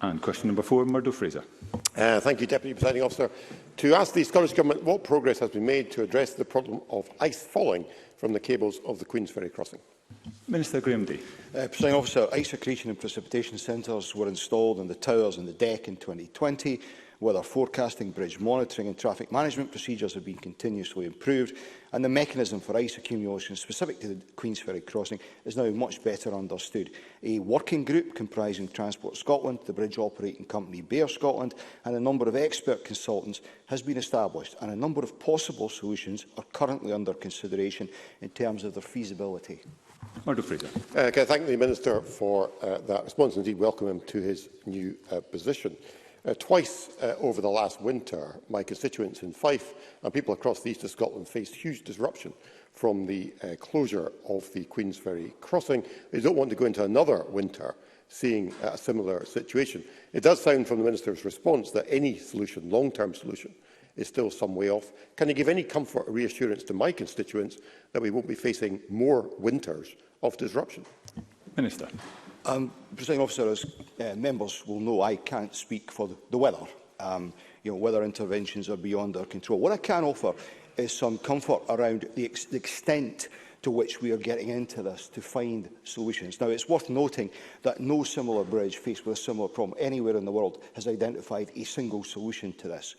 And question number 4, Murdo Fraser. Thank you, Deputy Presiding Officer. To ask the Scottish Government what progress has been made to address the problem of ice falling from the cables of the Queensferry Crossing. Minister Graham Day. Presiding Officer, ice accretion and precipitation centres were installed on the towers and the deck in 2020. Weather forecasting, bridge monitoring and traffic management procedures have been continuously improved, and the mechanism for ice accumulation specific to the Queensferry Crossing is now much better understood. A working group comprising Transport Scotland, the bridge operating company Bear Scotland and a number of expert consultants has been established, and a number of possible solutions are currently under consideration in terms of their feasibility. Murdo Fraser. Can I thank the Minister for that response and indeed welcome him to his new position. Twice over the last winter, my constituents in Fife and people across the east of Scotland faced huge disruption from the closure of the Queensferry Crossing. They don't want to go into another winter seeing a similar situation. It does sound from the Minister's response that any solution, long-term solution, is still some way off. Can you give any comfort or reassurance to my constituents that we won't be facing more winters of disruption? Minister. Presiding Officer, as members will know, I can't speak for the weather. Weather interventions are beyond our control. What I can offer is some comfort around the extent to which we are getting into this to find solutions. Now, it's worth noting that no similar bridge faced with a similar problem anywhere in the world has identified a single solution to this.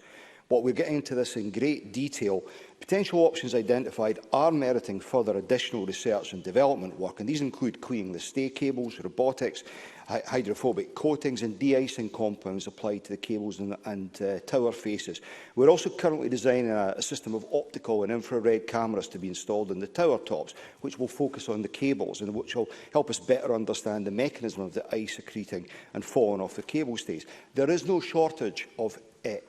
But we're getting into this in great detail. Potential options identified are meriting further additional research and development work, and these include cleaning the stay cables, robotics, hydrophobic coatings and de-icing compounds applied to the cables and tower faces. We're also currently designing a system of optical and infrared cameras to be installed in the tower tops, which will focus on the cables and which will help us better understand the mechanism of the ice accreting and falling off the cable stays. There is no shortage of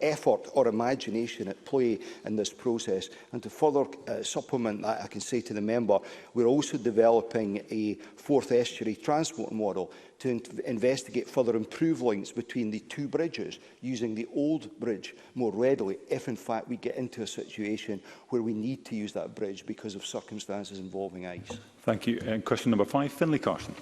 effort or imagination at play in this process, and to further supplement that, I can say to the member, we're also developing a fourth estuary transport model to investigate further improved links between the two bridges, using the old bridge more readily if in fact we get into a situation where we need to use that bridge because of circumstances involving ice. Thank you. Question number 5, Finlay Carson.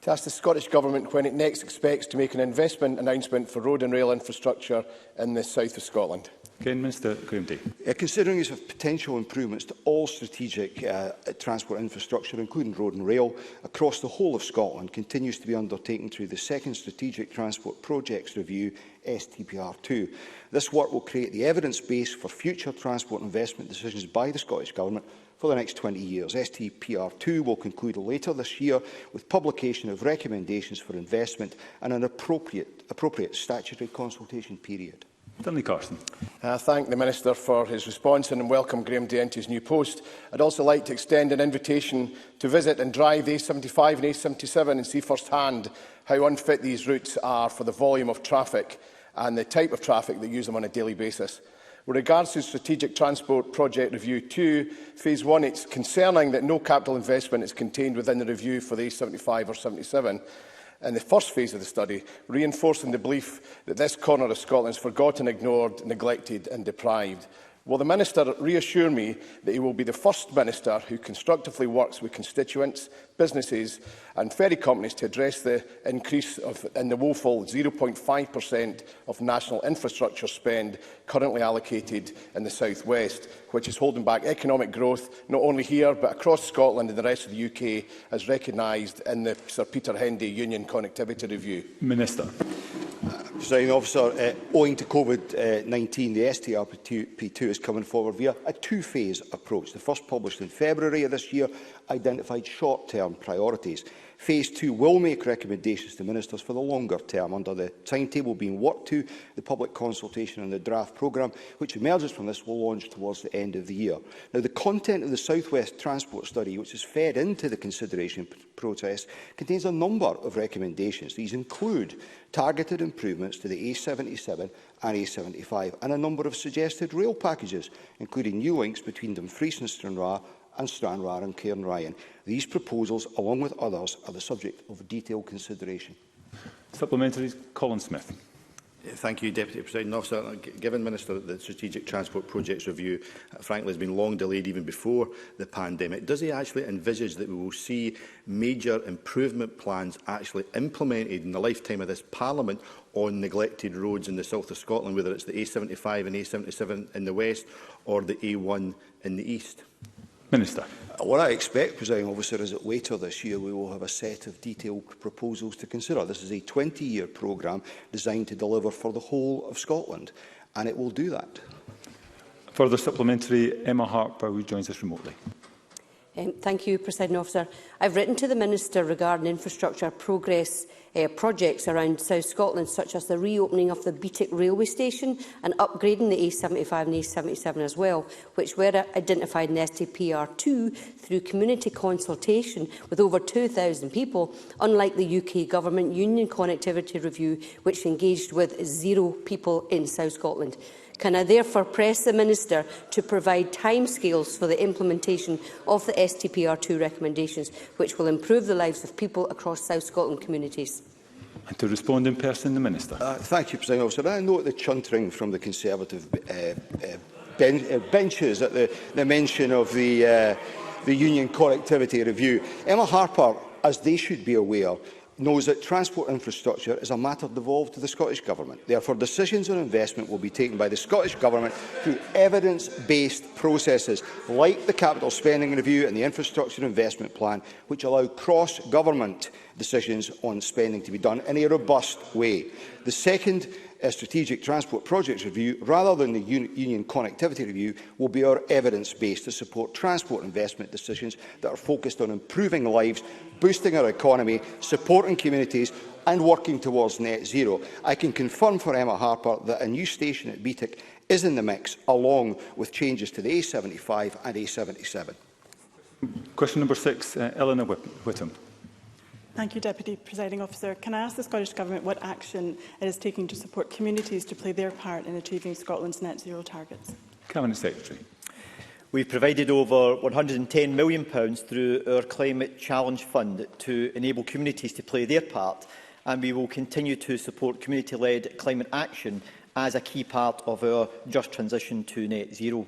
To ask the Scottish Government when it next expects to make an investment announcement for road and rail infrastructure in the south of Scotland. Minister Graham Day. Considering use of potential improvements to all strategic transport infrastructure, including road and rail, across the whole of Scotland, continues to be undertaken through the second Strategic Transport Projects Review, STPR2. This work will create the evidence base for future transport investment decisions by the Scottish Government for the next 20 years. STPR2 will conclude later this year with publication of recommendations for investment and an appropriate statutory consultation period. Finlay Carson. I thank the Minister for his response and welcome Graham Day into his new post. I'd also like to extend an invitation to visit and drive the A75 and A77 and see first-hand how unfit these routes are for the volume of traffic and the type of traffic that use them on a daily basis. With regards to Strategic Transport Project Review 2, Phase 1, it's concerning that no capital investment is contained within the review for the A75 or 77. In the first phase of the study, reinforcing the belief that this corner of Scotland is forgotten, ignored, neglected and deprived. Will the Minister reassure me that he will be the first Minister who constructively works with constituents, businesses and ferry companies to address the increase in the woeful 0.5% of national infrastructure spend currently allocated in the South West, which is holding back economic growth not only here but across Scotland and the rest of the UK, as recognised in the Sir Peter Hendy Union Connectivity Review? Minister. Presiding Officer, owing to COVID-19, the STRP2 is coming forward via a two-phase approach. The first, published in February of this year, identified short-term priorities. Phase 2 will make recommendations to ministers for the longer term under the timetable being worked to. The public consultation on the draft programme, which emerges from this, will launch towards the end of the year. Now, the content of the South West Transport Study, which is fed into the consideration process, contains a number of recommendations. These include targeted improvements to the A77 and A75 and a number of suggested rail packages, including new links between Dumfries and Stranraer and Cairnryan. These proposals, along with others, are the subject of detailed consideration. Supplementary, Colin Smith. Thank you, Deputy Presiding Officer. Given, Minister, that the Strategic Transport Projects Review, frankly, has been long delayed even before the pandemic, does he actually envisage that we will see major improvement plans actually implemented in the lifetime of this Parliament on neglected roads in the south of Scotland, whether it's the A75 and A77 in the west or the A1 in the east? Minister. What I expect, Presiding Officer, is that later this year we will have a set of detailed proposals to consider. This is a 20-year programme designed to deliver for the whole of Scotland, and it will do that. Further supplementary, Emma Harper, who joins us remotely. Thank you, Presiding Officer. I've written to the Minister regarding infrastructure progress projects around South Scotland, such as the reopening of the Beatwick railway station and upgrading the A75 and A77 as well, which were identified in STPR2 through community consultation with over 2,000 people, unlike the UK Government Union Connectivity Review, which engaged with 0 people in South Scotland. Can I therefore press the Minister to provide timescales for the implementation of the STPR2 recommendations, which will improve the lives of people across South Scotland communities? And to respond in person, the Minister. Thank you, Presiding Officer. I note the chuntering from the Conservative benches at the mention of the Union Connectivity Review. Emma Harper, as they should be aware, knows that transport infrastructure is a matter devolved to the Scottish Government. Therefore, decisions on investment will be taken by the Scottish Government through evidence-based processes like the Capital Spending Review and the Infrastructure Investment Plan, which allow cross-government decisions on spending to be done in a robust way. The second Strategic Transport Projects Review, rather than the Union Connectivity Review, will be our evidence-based to support transport investment decisions that are focused on improving lives, boosting our economy, supporting communities and working towards net zero. I can confirm for Emma Harper that a new station at Beatwick is in the mix, along with changes to the A75 and A77. Question number 6, Eleanor Whittam. Thank you, Deputy Presiding Officer. Can I ask the Scottish Government what action it is taking to support communities to play their part in achieving Scotland's net zero targets? Cabinet Secretary. We've provided over £110 million through our Climate Challenge Fund to enable communities to play their part, and we will continue to support community-led climate action as a key part of our just transition to net zero.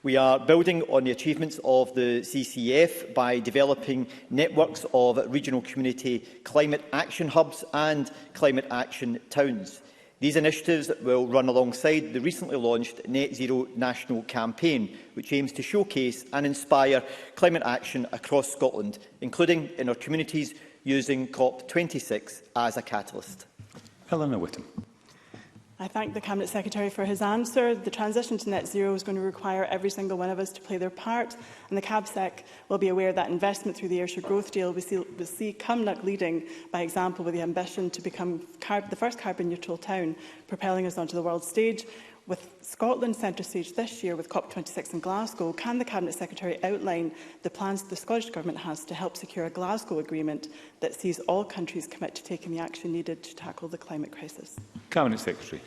We are building on the achievements of the CCF by developing networks of regional community climate action hubs and climate action towns. These initiatives will run alongside the recently launched Net Zero National Campaign, which aims to showcase and inspire climate action across Scotland, including in our communities, using COP26 as a catalyst. Eleanor Whittam. I thank the Cabinet Secretary for his answer. The transition to net zero is going to require every single one of us to play their part, and the CabSec will be aware that investment through the Ayrshire Growth Deal will see Cumnock leading by example with the ambition to become the first carbon-neutral town, propelling us onto the world stage. With Scotland centre stage this year with COP26 in Glasgow, can the Cabinet Secretary outline the plans the Scottish Government has to help secure a Glasgow agreement that sees all countries commit to taking the action needed to tackle the climate crisis? Cabinet Secretary.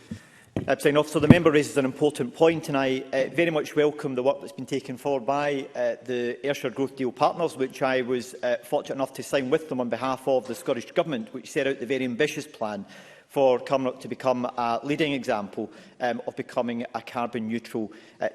Presiding Officer, the member raises an important point, and I very much welcome the work that's been taken forward by the Ayrshire Growth Deal partners, which I was fortunate enough to sign with them on behalf of the Scottish Government, which set out the very ambitious plan for Cumnock to become a leading example of becoming a carbon-neutral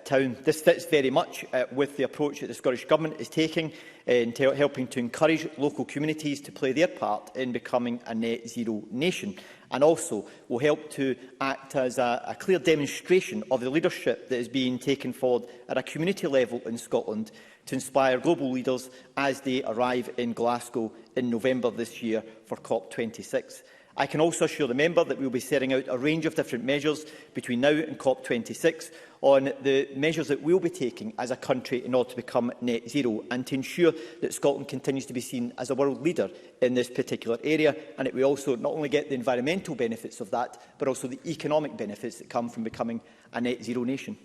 town. This fits very much with the approach that the Scottish Government is taking in helping to encourage local communities to play their part in becoming a net zero nation, and also will help to act as a clear demonstration of the leadership that is being taken forward at a community level in Scotland to inspire global leaders as they arrive in Glasgow in November this year for COP26. I can also assure the member that we will be setting out a range of different measures between now and COP26 on the measures that we will be taking as a country in order to become net zero and to ensure that Scotland continues to be seen as a world leader in this particular area, and that we also not only get the environmental benefits of that, but also the economic benefits that come from becoming a net zero nation.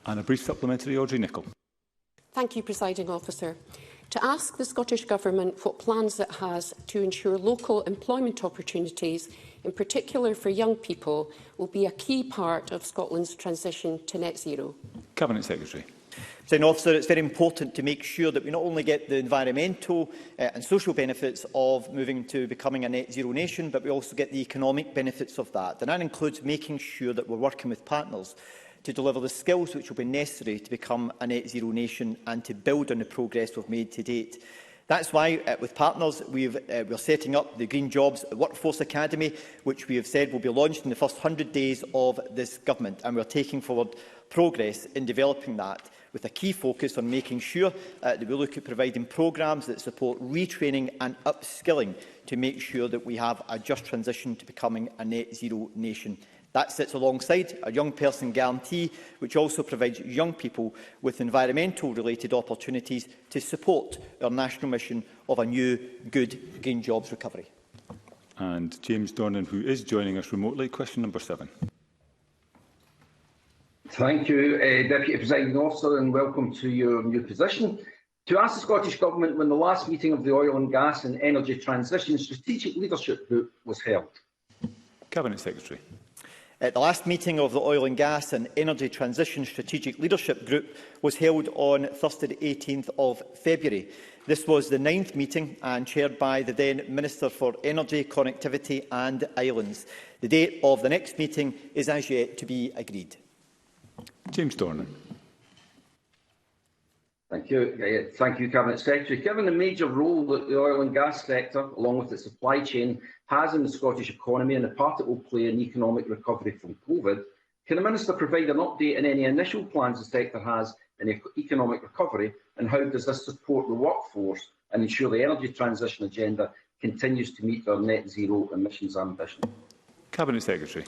And a brief supplementary, Audrey Nicholl. Thank you, Presiding Officer. To ask the Scottish Government what plans it has to ensure local employment opportunities, in particular for young people, will be a key part of Scotland's transition to net zero. Cabinet Secretary. Presiding Officer, it's very important to make sure that we not only get the environmental and social benefits of moving to becoming a net zero nation, but we also get the economic benefits of that. And that includes making sure that we're working with partners to deliver the skills which will be necessary to become a net zero nation and to build on the progress we've made to date. That's why, with partners, we're setting up the Green Jobs Workforce Academy, which we have said will be launched in the first 100 days of this government, and we're taking forward progress in developing that, with a key focus on making sure that we look at providing programmes that support retraining and upskilling to make sure that we have a just transition to becoming a net zero nation. That sits alongside a young person guarantee, which also provides young people with environmental-related opportunities to support our national mission of a new, good green jobs recovery. And James Dornan, who is joining us remotely, question number 7. Thank you, Deputy Presiding Officer, and welcome to your new position. To ask the Scottish Government when the last meeting of the Oil and Gas and Energy Transition Strategic Leadership Group was held. Cabinet Secretary. The last meeting of the Oil and Gas and Energy Transition Strategic Leadership Group was held on Thursday, the 18th of February. This was the 9th meeting and chaired by the then Minister for Energy, Connectivity and Islands. The date of the next meeting is as yet to be agreed. James Dornan. Thank you. Thank you, Cabinet Secretary. Given the major role that the oil and gas sector, along with its supply chain, has in the Scottish economy and the part it will play in economic recovery from COVID, can the Minister provide an update on any initial plans the sector has in economic recovery, and how does this support the workforce and ensure the energy transition agenda continues to meet our net zero emissions ambition? Cabinet Secretary.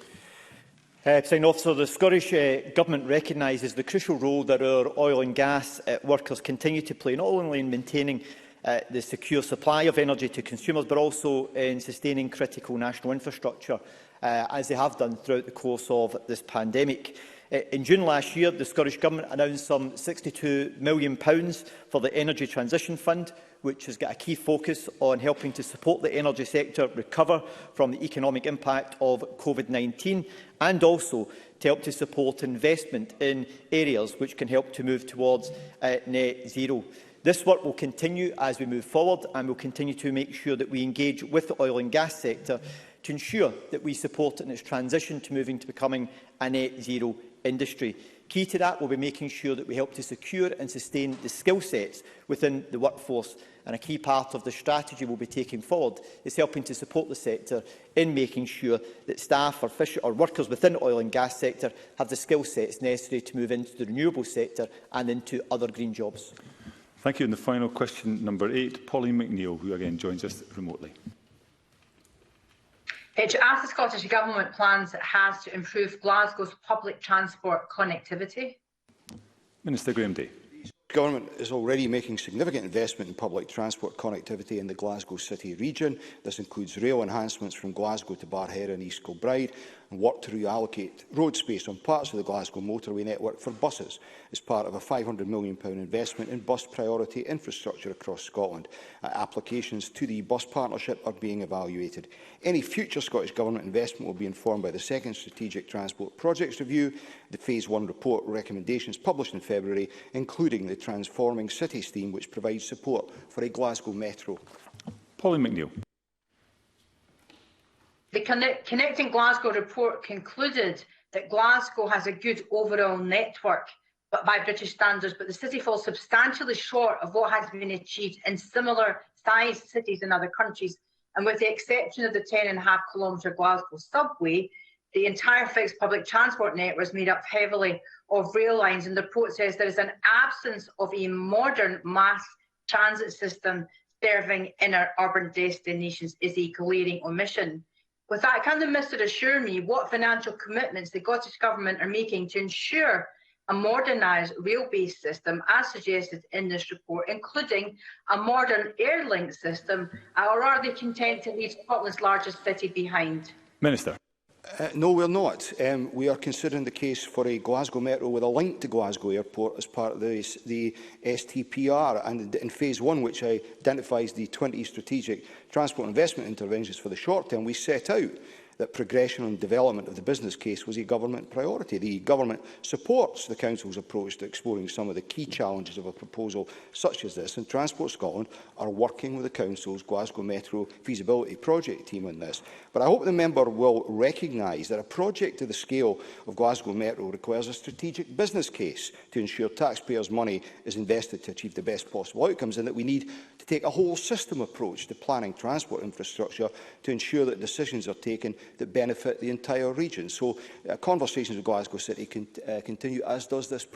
Presiding Officer, the Scottish Government recognises the crucial role that our oil and gas workers continue to play, not only in maintaining the secure supply of energy to consumers, but also in sustaining critical national infrastructure, as they have done throughout the course of this pandemic. In June last year, the Scottish Government announced some £62 million for the Energy Transition Fund, which has got a key focus on helping to support the energy sector recover from the economic impact of COVID-19, and also to help to support investment in areas which can help to move towards net zero. This work will continue as we move forward, and will continue to make sure that we engage with the oil and gas sector to ensure that we support it in its transition to moving to becoming a net zero industry. Key to that will be making sure that we help to secure and sustain the skill sets within the workforce, and a key part of the strategy we'll be taking forward is helping to support the sector in making sure that staff or workers within the oil and gas sector have the skill sets necessary to move into the renewable sector and into other green jobs. Thank you. And the final question, number 8, Pauline McNeill, who again joins us remotely. To ask the Scottish Government plans it has to improve Glasgow's public transport connectivity. Minister Graham Day. The Government is already making significant investment in public transport connectivity in the Glasgow City region. This includes rail enhancements from Glasgow to Barrhead and East Kilbride, and work to reallocate road space on parts of the Glasgow motorway network for buses as part of a £500 million investment in bus priority infrastructure across Scotland. Applications to the bus partnership are being evaluated. Any future Scottish Government investment will be informed by the second Strategic Transport Projects Review, the Phase 1 report recommendations published in February, including the Transforming Cities theme, which provides support for a Glasgow Metro. Pauline McNeill. The Connecting Glasgow report concluded that Glasgow has a good overall network by British standards, but the city falls substantially short of what has been achieved in similar sized cities in other countries. And with the exception of the 10.5-kilometre Glasgow subway, the entire fixed public transport network is made up heavily of rail lines, and the report says there is an absence of a modern mass transit system serving inner urban destinations is a glaring omission. With that, can the Minister assure me what financial commitments the Scottish Government are making to ensure a modernised rail-based system, as suggested in this report, including a modern air-link system, or are they content to leave Scotland's largest city behind? Minister. No, we're not. We are considering the case for a Glasgow Metro with a link to Glasgow Airport as part of the STPR, and in Phase 1, which identifies the 20 strategic transport investment interventions for the short term, we set out that progression and development of the business case was a government priority. The government supports the Council's approach to exploring some of the key challenges of a proposal such as this, and Transport Scotland are working with the Council's Glasgow Metro feasibility project team on this. But I hope the member will recognise that a project to the scale of Glasgow Metro requires a strategic business case to ensure taxpayers' money is invested to achieve the best possible outcomes, and that we need to take a whole system approach to planning transport infrastructure to ensure that decisions are taken that benefit the entire region. So conversations with Glasgow City continue, as does this process.